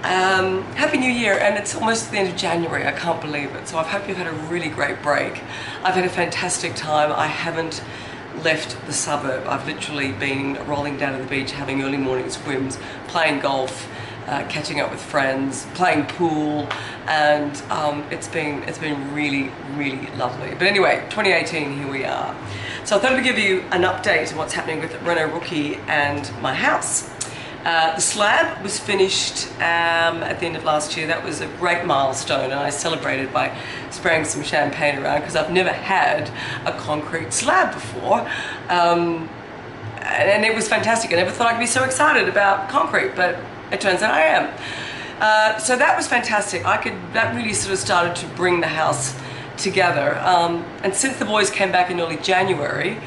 Happy New Year, and it's almost the end of January. I can't believe it. So I hope you've had a really great break. I've had a fantastic time. I haven't left the suburb. I've literally been rolling down to the beach, having early morning swims, playing golf, catching up with friends, playing pool, and it's been really, really lovely. But anyway, 2018, here we are. So I thought I'd give you an update on what's happening with Reno Rookie and my house. The slab was finished at the end of last year. That was a great milestone, and I celebrated by spraying some champagne around because I've never had a concrete slab before. And it was fantastic. I never thought I'd be so excited about concrete, but it turns out I am. So that was fantastic. That really sort of started to bring the house together. And since the boys came back in early January,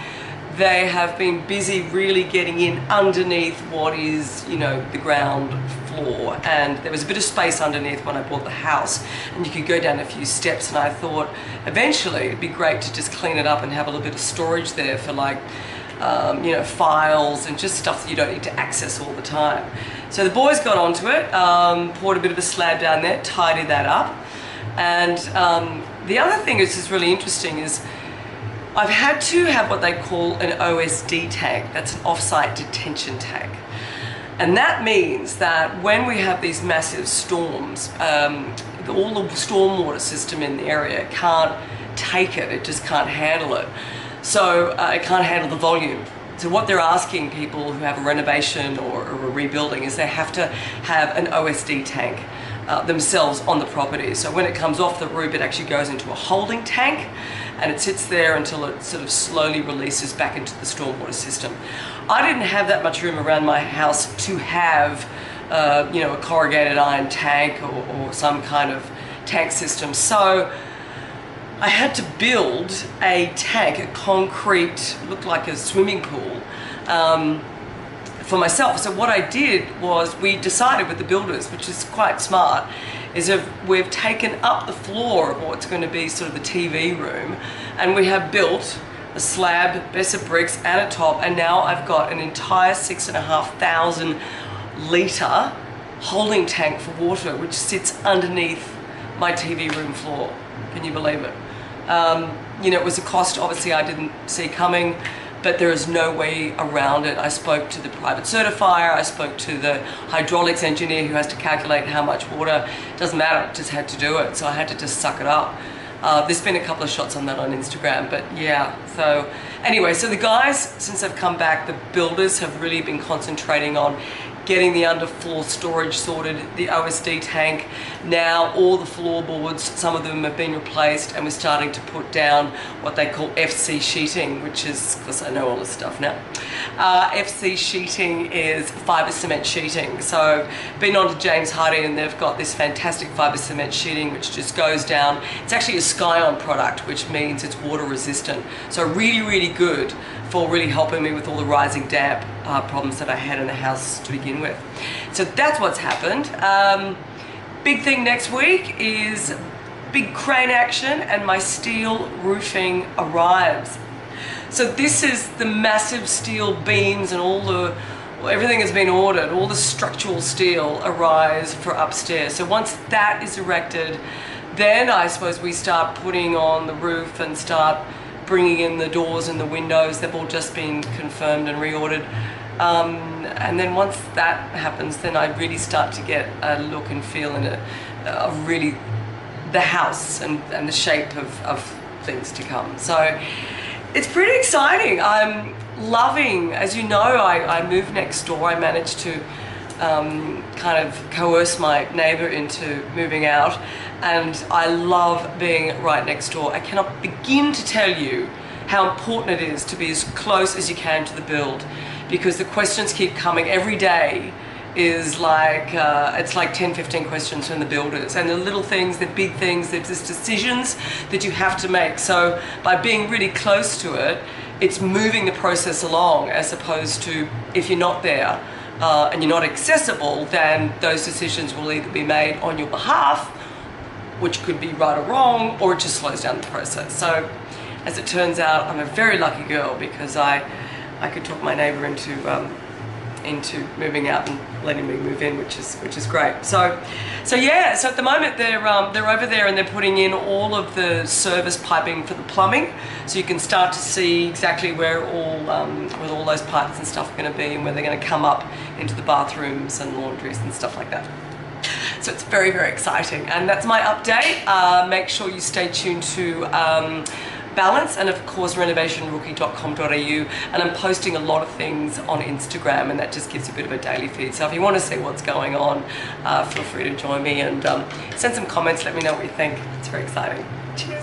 they have been busy really getting in underneath what is, you know, the ground floor. And there was a bit of space underneath when I bought the house, and you could go down a few steps, and I thought eventually it'd be great to just clean it up and have a little bit of storage there for, like, you know, files and just stuff that you don't need to access all the time. So the boys got onto it, poured a bit of a slab down there, tidied that up. And the other thing which is really interesting is I've had to have what they call an OSD tank. That's an off-site detention tank. And that means that when we have these massive storms, all the stormwater system in the area can't take it. It just can't handle it. So it can't handle the volume. So what they're asking people who have a renovation or a rebuilding is they have to have an OSD tank themselves on the property. So when it comes off the roof, it actually goes into a holding tank, and it sits there until it sort of slowly releases back into the stormwater system. I didn't have that much room around my house to have, you know, a corrugated iron tank or some kind of tank system. So I had to build a tank, a concrete, looked like a swimming pool, for myself. So what I did was, we decided with the builders, which is quite smart, is we've taken up the floor of what's going to be sort of the TV room, and we have built a slab, base of bricks, and a top, and now I've got an entire 6,500 litre holding tank for water, which sits underneath my TV room floor. Can you believe it? You know, it was a cost obviously I didn't see coming, but there is no way around it. I spoke to the private certifier, I spoke to the hydraulics engineer who has to calculate how much water. Doesn't matter, just had to do it. So I had to just suck it up. There's been a couple of shots on that on Instagram, but yeah. So anyway, so the guys, since I've come back, the builders have really been concentrating on getting the underfloor storage sorted, the OSD tank. Now all the floorboards, some of them have been replaced, and we're starting to put down what they call FC sheeting, which is, because I know all this stuff now. FC sheeting is fibre cement sheeting. So been on to James Hutton, and they've got this fantastic fibre cement sheeting which just goes down. It's actually a Sky-On product, which means it's water resistant. So really, really good for really helping me with all the rising damp problems that I had in the house to begin with. So that's what's happened. Big thing next week is big crane action, and my steel roofing arrives. So this is the massive steel beams, and everything has been ordered. All the structural steel arrives for upstairs. So once that is erected, then I suppose we start putting on the roof and start bringing in the doors and the windows. They've all just been confirmed and reordered. And then once that happens, then I really start to get a look and feel in really the house and the shape of things to come. So it's pretty exciting. I'm loving, as you know, I moved next door. I managed to kind of coerce my neighbour into moving out, and I love being right next door. I cannot begin to tell you how important it is to be as close as you can to the build, because the questions keep coming every day. Is like it's like 10-15 questions from the builders, and the little things, the big things, there's just decisions that you have to make. So by being really close to it, it's moving the process along, as opposed to if you're not there and you're not accessible, then those decisions will either be made on your behalf, which could be right or wrong, or it just slows down the process. So as it turns out, I'm a very lucky girl, because I could talk my neighbour into into moving out and letting me move in, which is great. So yeah, so at the moment they're over there and they're putting in all of the service piping for the plumbing, so you can start to see exactly where all those pipes and stuff are going to be and where they're going to come up into the bathrooms and laundries and stuff like that. So it's very, very exciting, and that's my update. Make sure you stay tuned to Balance and of course renovationrookie.com.au, and I'm posting a lot of things on Instagram, and that just gives you a bit of a daily feed. So if you want to see what's going on, feel free to join me and send some comments, let me know what you think. It's very exciting. Cheers.